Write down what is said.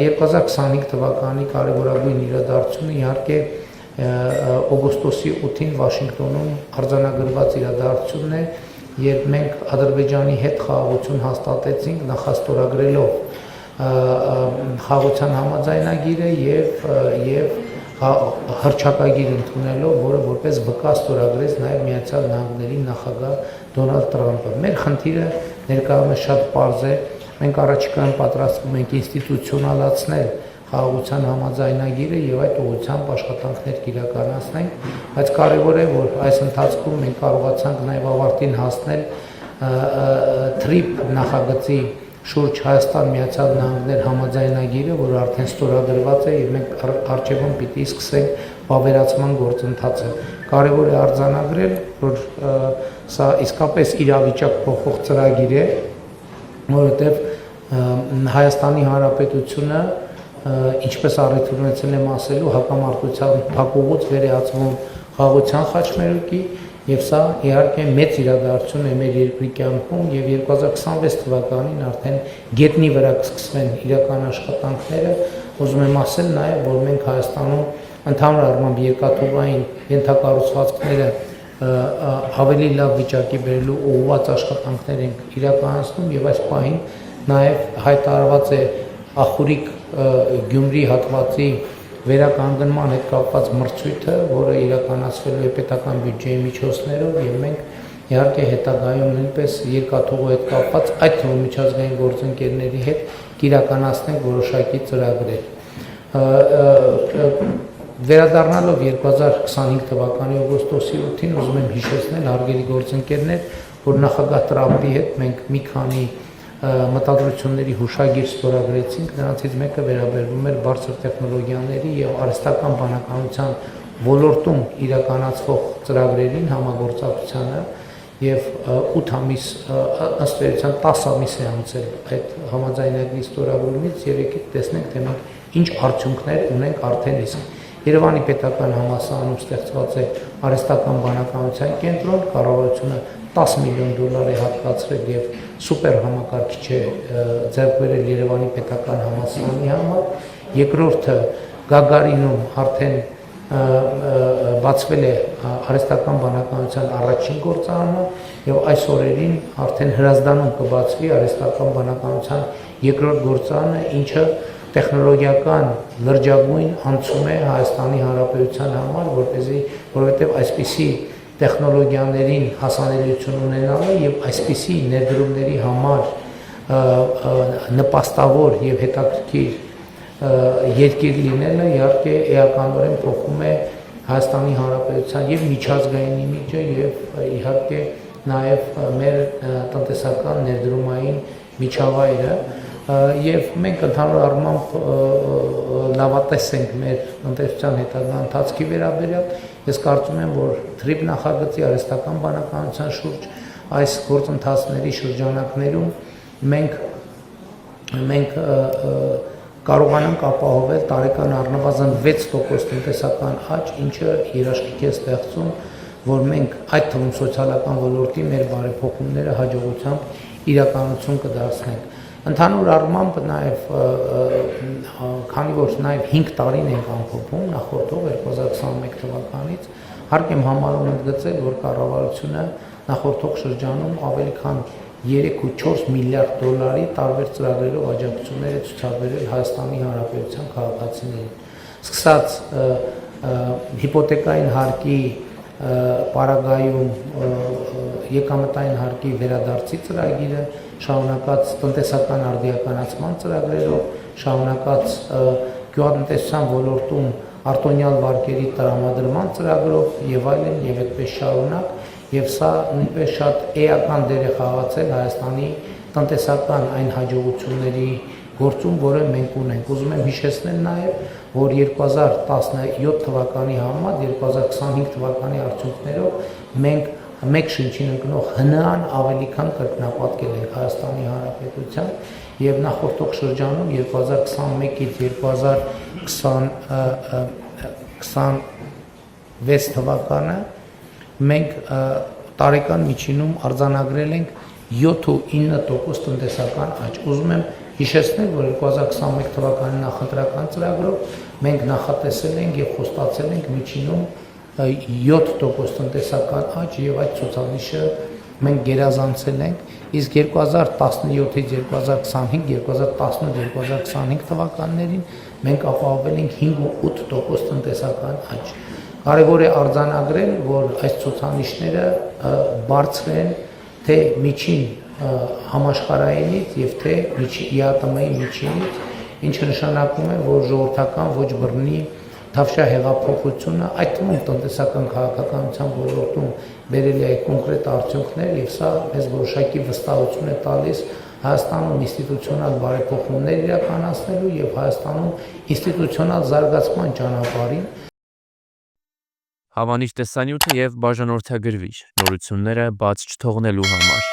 2025 թվականի կարևորագույն իրադարձությունը իհարկե օգոստոսի 8-ին Վաշինգտոնում արձանագրված իրադարձությունն է, երբ մենք Ադրբեջանի հետ խաղաղություն հաստատեցինք նախաստորագրելով խաղաղության համաձայնագիրը եւ հռչակագիր ընդունելով, որը որպես վկա ստորագրեց նաև Միացյալ Նահանգների նախագահ Դոնալդ Թրամփը։ Մեր խնդիրը ներկայումս շատ պարզ է, մենք առաջիկայում պատրաստվում ենք ինստիտուցիոնալացնել խաղաղության համաձայնագիրը եւ այդ ուղղությամբ աշխատանքներ իրականացնենք, բայց կարեւոր է, որ այս ընթացքում մենք կարողացանք նաեւ ավարտին հասնել TRIP նախագծի շուրջ Հայաստան Միացյալ Նահանգներ համաձայնագիրը, որը արդեն ստորագրված է եւ մենք արժեվում պիտի սկսենք վավերացման գործընթացը։ Կարևոր է արձանագրել, որ սա իսկապես իրավիճակ փոխող ծրագիր է, որովհետեւ Հայաստանի Հանրապետությունը ինչպես առիթ ունեցել եմ ասելու, հակամարտության փակուղուց վերածվում խաղաղության խաչմերուկի եւ սա իհարկե մեծ իրադարձություն է մեր երկրի կյանքում եւ 2026 թվականին արդեն գետնի վրա կսկսվեն իրական աշխատանքները։ Ուզում եմ ասել նաեւ, որ մենք Հայաստանում ընդհանուր առմամբ երկաթուղային ենթակառուցվածքները ավելի լավ վիճակի բերելու ուղղված աշխատանքներ ենք իրականացնում եւ այս պահին նաեւ հայտարարված է Ախուրիկ Գյումրի հատվածի վերականգնման հետ կապված մրցույթը, որը իրականացվելու է պետական բյուջեի միջոցներով եւ մենք իհարկե հետագայում նույնպես երկաթուղու հետ կապված այդ թվում միջազգային գործընկերների հետ կիրականացնենք որոշակի ծրագրեր։ Վերադառնալով 2025 թվականի օգոստոսի 8-ին ուզում եմ հիշեցնել հարգելի գործընկերներ, որ նախագահ Տրամփի հետ մենք մի քանի մտադրությունների հուշագիր ստորագրեցինք, նրանցից մեկը վերաբերվում էր բարձր տեխնոլոգիաների եւ արհեստական բանականության ոլորտում իրականացվող ծրագրերին համագործակցությանը եւ 8 ամիս ըստ էության 10 ամիս է անցել այդ համաձայնագրի ստորագրումից եւ եկեք տեսնենք թե մենք ինչ արդյունքներ ունենք արդեն իսկ։ Երևանի պետական համալսարանում ստեղծված է արհեստական բանականության կենտրոն, կառավարությունը $10 միլիոն է հատկացրել եւ սուպեր համակարգիչ է ձեռք բերել Երևանի պետական համալսարանի համար։ Երկրորդը Գագարինում արդեն բացվել է արհեստական բանականության առաջին գործարանը եւ այս օրերին արդեն Հրազդանում կբացվի արհեստական բանականության երկրորդ գործարանը, ինչը տեխնոլոգիական լրջագույն անցում է Հայաստանի Հանրապետության համար, որովհետեւ այսպիսի տեխնոլոգիաներին հասանելիություն ունենալը եւ այսպիսի ներդրումների համար նպաստավոր եւ հետաքրքիր երկիր լինելը իհարկե էականորեն փոխում է Հայաստանի Հանրապետության եւ միջազգային իմիջը եւ իհարկե նաեւ մեր տնտեսական ներդրումային միջավայրը եւ մենք ընդհանուր առմամբ լավատես ենք մեր տնտեսության հետագա ընթացքի վերաբերյալ։ Ես կարծում եմ, որ TRIP նախագծի արհեստական բանականության շուրջ այս գործընթացների շրջանակներում մենք կարողանանք ապահովել տարեկան առնվազն 6% տնտեսական աճ, ինչը երաշխիք է ստեղծում, որ մենք այդ թվում սոցիալական ոլորտի մեր բարեփոխումները հաջողությամբ իրականություն կդարձնենք։ Ընդհանուր առմամբ նաև քանի որ նաև 5 տարին ենք ամփոփում նախորդող 2021 թվականից, հարկ եմ համարում ընդգծել, որ կառավարությունը նախորդող շրջանում ավելի քան 3.4 միլիարդ դոլարի տարբեր ծրագրերով աջակցություններ է ցուցաբերել Հայաստանի Հանրապետության քաղաքացիներին։ Սկսած հիպոթեկային հարկի պարագայում եկամտային հարկի վերադարձի ծրագիրը, շարունակած տնտեսական արդիականացման ծրագրերով, շարունակած գյուղատնտեսության ոլորտում արտոնյալ վարկերի տրամադրման ծրագրով եւ այլն եւ այդպես շարունակ, եւ սա նույնպես շատ էական դեր է խաղացել Հայաստանի տնտեսական այն հաջողությունների գործում, որը մենք ունենք։ Ուզում եմ հիշեցնել նաեւ, որ 2017 թվականի համեմատ 2025 թվականի արդյունքներով մենք մեկ շնչին ընկնող ՀՆԱ-ն ավելի քան կրկնապատկել ենք Հայաստանի Հանրապետության եւ նախորդող շրջանում 2021-ից 2026 թվականը մենք տարեկան միջինում արձանագրել ենք 7.9% տնտեսական աճ։ Ուզում եմ Հիշեցնել, որ 2021 թվականի նախընտրական ծրագրով մենք նախատեսել ենք եւ խոստացել ենք միջինում 7% տնտեսական աճ եւ այդ ցուցանիշը մենք գերազանցել ենք, իսկ 2017-ից 2025 թվականներին մենք ապահովել ենք 5.8% տնտեսական աճ։ Կարևոր է արձանագրել, որ այս ցուցանիշները բարձր են թե միջին համաշխարհայինից եւ թե ԵԱՏՄ-ի միջինից, ինչը նշանակում է, որ ժողովրդական ոչ բռնի թավշյա հեղափոխությունը այդ թվում տնտեսական քաղաքականության ոլորտում բերել է կոնկրետ արդյունքներ եւ սա մեզ որոշակի վստահություն է տալիս Հայաստանում ինստիտուցիոնալ բարեփոխումներ իրականացնելու եւ Հայաստանում ինստիտուցիոնալ զարգացման ճանապարհին Հավանիչ տեսանյութը եւ բաժանորդագրվիչ նորությունները բաց չթողնելու համար